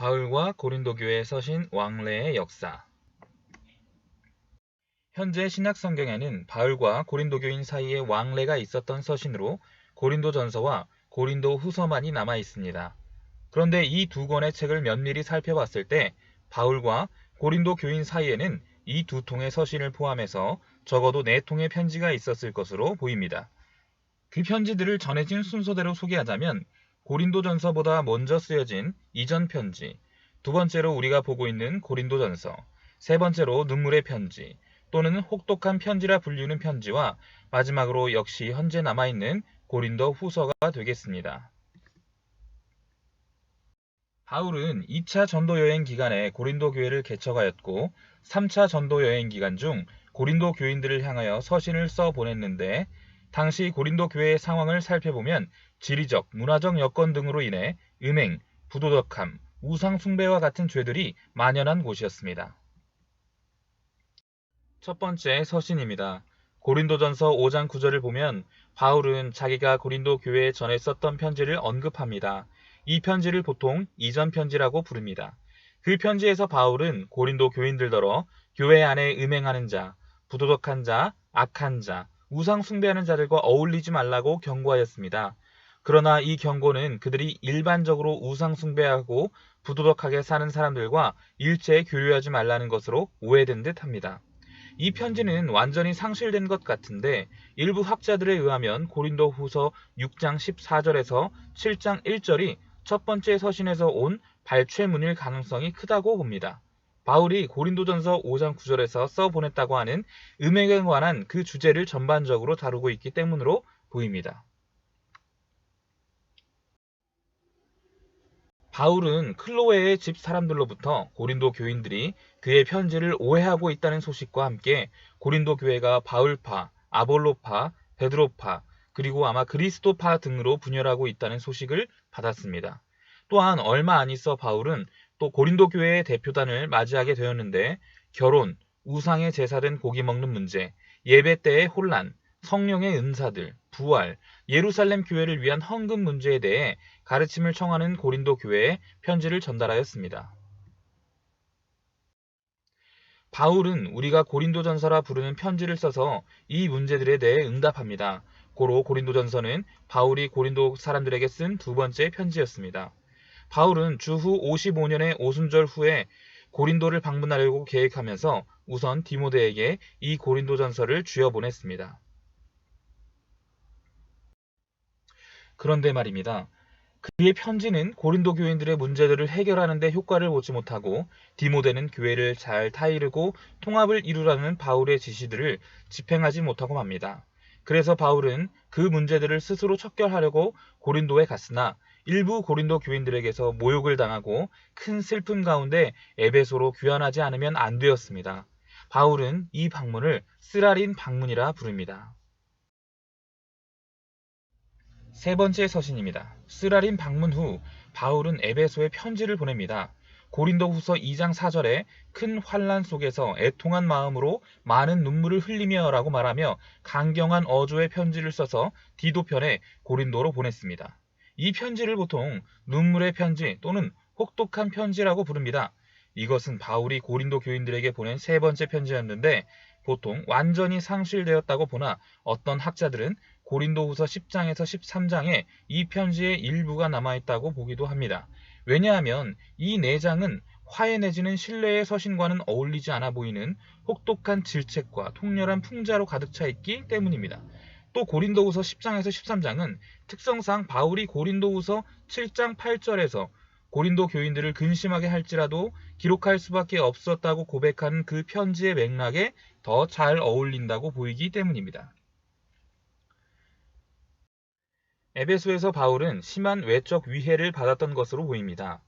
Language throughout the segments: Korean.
바울과 고린도 교회 서신 왕래의 역사. 현재 신약 성경에는 바울과 고린도 교인 사이에 왕래가 있었던 서신으로 고린도전서와 고린도 후서만이 남아 있습니다. 그런데 이 두 권의 책을 면밀히 살펴봤을 때 바울과 고린도 교인 사이에는 이 두 통의 서신을 포함해서 적어도 4통의 편지가 있었을 것으로 보입니다. 그 편지들을 전해진 순서대로 소개하자면 고린도전서보다 먼저 쓰여진 이전 편지, 두 번째로 우리가 보고 있는 고린도전서, 세 번째로 눈물의 편지 또는 혹독한 편지라 불리는 편지와 마지막으로 역시 현재 남아있는 고린도 후서가 되겠습니다. 바울은 2차 전도 여행 기간에 고린도 교회를 개척하였고 3차 전도 여행 기간 중 고린도 교인들을 향하여 서신을 써 보냈는데 당시 고린도 교회의 상황을 살펴보면 지리적, 문화적 여건 등으로 인해 음행, 부도덕함, 우상 숭배와 같은 죄들이 만연한 곳이었습니다. 첫 번째 서신입니다. 고린도전서 5장 9절을 보면 바울은 자기가 고린도 교회에 전에 썼던 편지를 언급합니다. 이 편지를 보통 이전 편지라고 부릅니다. 그 편지에서 바울은 고린도 교인들더러 교회 안에 음행하는 자, 부도덕한 자, 악한 자, 우상 숭배하는 자들과 어울리지 말라고 경고하였습니다. 그러나 이 경고는 그들이 일반적으로 우상 숭배하고 부도덕하게 사는 사람들과 일체에 교류하지 말라는 것으로 오해된 듯합니다. 이 편지는 완전히 상실된 것 같은데 일부 학자들에 의하면 고린도 후서 6장 14절에서 7장 1절이 첫 번째 서신에서 온 발췌문일 가능성이 크다고 봅니다. 바울이 고린도전서 5장 9절에서 써보냈다고 하는 음행에 관한 그 주제를 전반적으로 다루고 있기 때문으로 보입니다. 바울은 클로에의 집 사람들로부터 고린도 교인들이 그의 편지를 오해하고 있다는 소식과 함께 고린도 교회가 바울파, 아볼로파, 베드로파, 그리고 아마 그리스도파 등으로 분열하고 있다는 소식을 받았습니다. 또한 얼마 안 있어 바울은 또 고린도 교회의 대표단을 맞이하게 되었는데 결혼, 우상의 제사된 고기 먹는 문제, 예배 때의 혼란, 성령의 은사들, 부활, 예루살렘 교회를 위한 헌금 문제에 대해 가르침을 청하는 고린도 교회에 편지를 전달하였습니다. 바울은 우리가 고린도전서라 부르는 편지를 써서 이 문제들에 대해 응답합니다. 고로 고린도전서는 바울이 고린도 사람들에게 쓴 두 번째 편지였습니다. 바울은 주후 55년의 오순절 후에 고린도를 방문하려고 계획하면서 우선 디모데에게 이 고린도전서를 쥐어 보냈습니다. 그런데 말입니다. 그의 편지는 고린도 교인들의 문제들을 해결하는 데 효과를 보지 못하고 디모데는 교회를 잘 타이르고 통합을 이루라는 바울의 지시들을 집행하지 못하고 맙니다. 그래서 바울은 그 문제들을 스스로 척결하려고 고린도에 갔으나 일부 고린도 교인들에게서 모욕을 당하고 큰 슬픔 가운데 에베소로 귀환하지 않으면 안 되었습니다. 바울은 이 방문을 쓰라린 방문이라 부릅니다. 세 번째 서신입니다. 쓰라린 방문 후 바울은 에베소에 편지를 보냅니다. 고린도 후서 2장 4절에 큰 환난 속에서 애통한 마음으로 많은 눈물을 흘리며 라고 말하며 강경한 어조의 편지를 써서 디도편에 고린도로 보냈습니다. 이 편지를 보통 눈물의 편지 또는 혹독한 편지라고 부릅니다. 이것은 바울이 고린도 교인들에게 보낸 세 번째 편지였는데 보통 완전히 상실되었다고 보나 어떤 학자들은 고린도후서 10장에서 13장에 이 편지의 일부가 남아있다고 보기도 합니다. 왜냐하면 이 4장은 화해 내지는 신뢰의 서신과는 어울리지 않아 보이는 혹독한 질책과 통렬한 풍자로 가득 차 있기 때문입니다. 또 고린도후서 10장에서 13장은 특성상 바울이 고린도후서 7장 8절에서 고린도 교인들을 근심하게 할지라도 기록할 수밖에 없었다고 고백하는 그 편지의 맥락에 더 잘 어울린다고 보이기 때문입니다. 에베소에서 바울은 심한 외적 위해를 받았던 것으로 보입니다.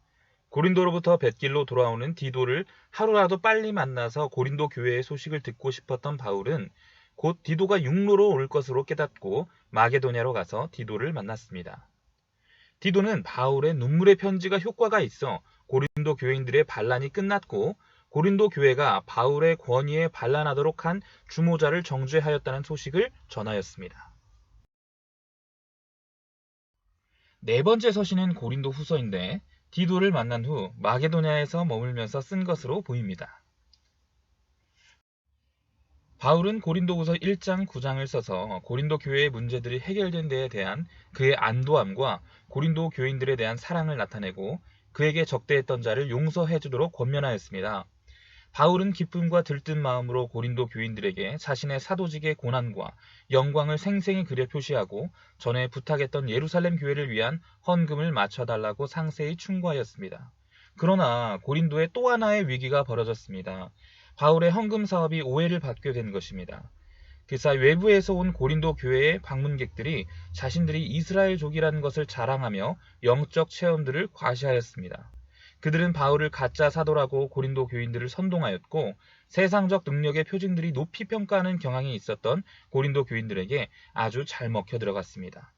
고린도로부터 뱃길로 돌아오는 디도를 하루라도 빨리 만나서 고린도 교회의 소식을 듣고 싶었던 바울은 곧 디도가 육로로 올 것으로 깨닫고 마게도냐로 가서 디도를 만났습니다. 디도는 바울의 눈물의 편지가 효과가 있어 고린도 교인들의 반란이 끝났고 고린도 교회가 바울의 권위에 반란하도록 한 주모자를 정죄하였다는 소식을 전하였습니다. 네 번째 서신은 고린도 후서인데 디도를 만난 후 마게도냐에서 머물면서 쓴 것으로 보입니다. 바울은 고린도후서 1장 9장을 써서 고린도 교회의 문제들이 해결된 데에 대한 그의 안도함과 고린도 교인들에 대한 사랑을 나타내고 그에게 적대했던 자를 용서해 주도록 권면하였습니다. 바울은 기쁨과 들뜬 마음으로 고린도 교인들에게 자신의 사도직의 고난과 영광을 생생히 그려 표시하고 전에 부탁했던 예루살렘 교회를 위한 헌금을 맞춰달라고 상세히 충고하였습니다. 그러나 고린도에 또 하나의 위기가 벌어졌습니다. 바울의 헌금 사업이 오해를 받게 된 것입니다. 그 사이 외부에서 온 고린도 교회의 방문객들이 자신들이 이스라엘족이라는 것을 자랑하며 영적 체험들을 과시하였습니다. 그들은 바울을 가짜 사도라고 고린도 교인들을 선동하였고 세상적 능력의 표징들이 높이 평가하는 경향이 있었던 고린도 교인들에게 아주 잘 먹혀 들어갔습니다.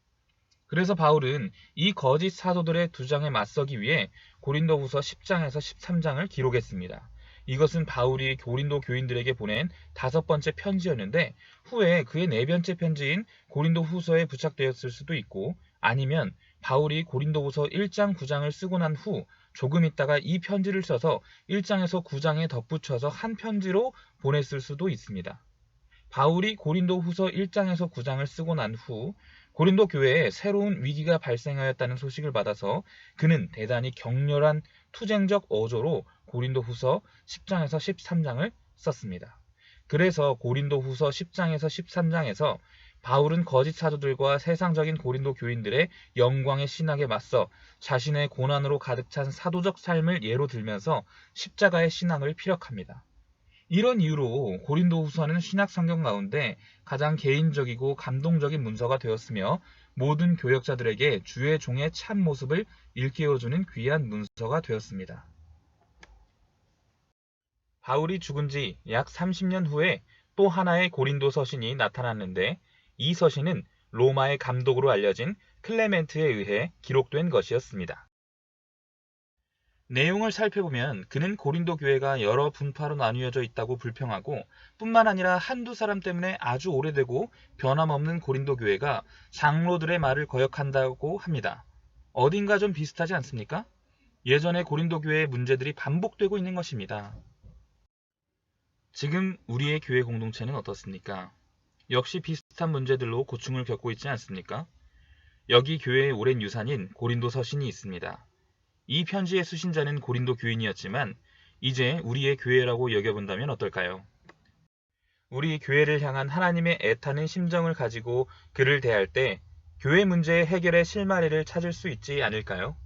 그래서 바울은 이 거짓 사도들의 주장에 맞서기 위해 고린도후서 10장에서 13장을 기록했습니다. 이것은 바울이 고린도 교인들에게 보낸 5번째 편지였는데 후에 그의 4번째 편지인 고린도후서에 부착되었을 수도 있고 아니면 바울이 고린도후서 1장 9장을 쓰고 난 후 조금 있다가 이 편지를 써서 1장에서 9장에 덧붙여서 한 편지로 보냈을 수도 있습니다. 바울이 고린도후서 1장에서 9장을 쓰고 난 후 고린도 교회에 새로운 위기가 발생하였다는 소식을 받아서 그는 대단히 격렬한 투쟁적 어조로 고린도후서 10장에서 13장을 썼습니다. 그래서 고린도후서 10장에서 13장에서 바울은 거짓 사도들과 세상적인 고린도 교인들의 영광의 신학에 맞서 자신의 고난으로 가득 찬 사도적 삶을 예로 들면서 십자가의 신앙을 피력합니다. 이런 이유로 고린도후서는 신약 성경 가운데 가장 개인적이고 감동적인 문서가 되었으며 모든 교역자들에게 주의 종의 참 모습을 일깨워주는 귀한 문서가 되었습니다. 바울이 죽은 지 약 30년 후에 또 하나의 고린도 서신이 나타났는데 이 서신은 로마의 감독으로 알려진 클레멘트에 의해 기록된 것이었습니다. 내용을 살펴보면 그는 고린도 교회가 여러 분파로 나뉘어져 있다고 불평하고 뿐만 아니라 한두 사람 때문에 아주 오래되고 변함없는 고린도 교회가 장로들의 말을 거역한다고 합니다. 어딘가 좀 비슷하지 않습니까? 예전에 고린도 교회의 문제들이 반복되고 있는 것입니다. 지금 우리의 교회 공동체는 어떻습니까? 역시 비슷한 문제들로 고충을 겪고 있지 않습니까? 여기 교회의 오랜 유산인 고린도 서신이 있습니다. 이 편지의 수신자는 고린도 교인이었지만 이제 우리의 교회라고 여겨본다면 어떨까요? 우리 교회를 향한 하나님의 애타는 심정을 가지고 그를 대할 때 교회 문제의 해결의 실마리를 찾을 수 있지 않을까요?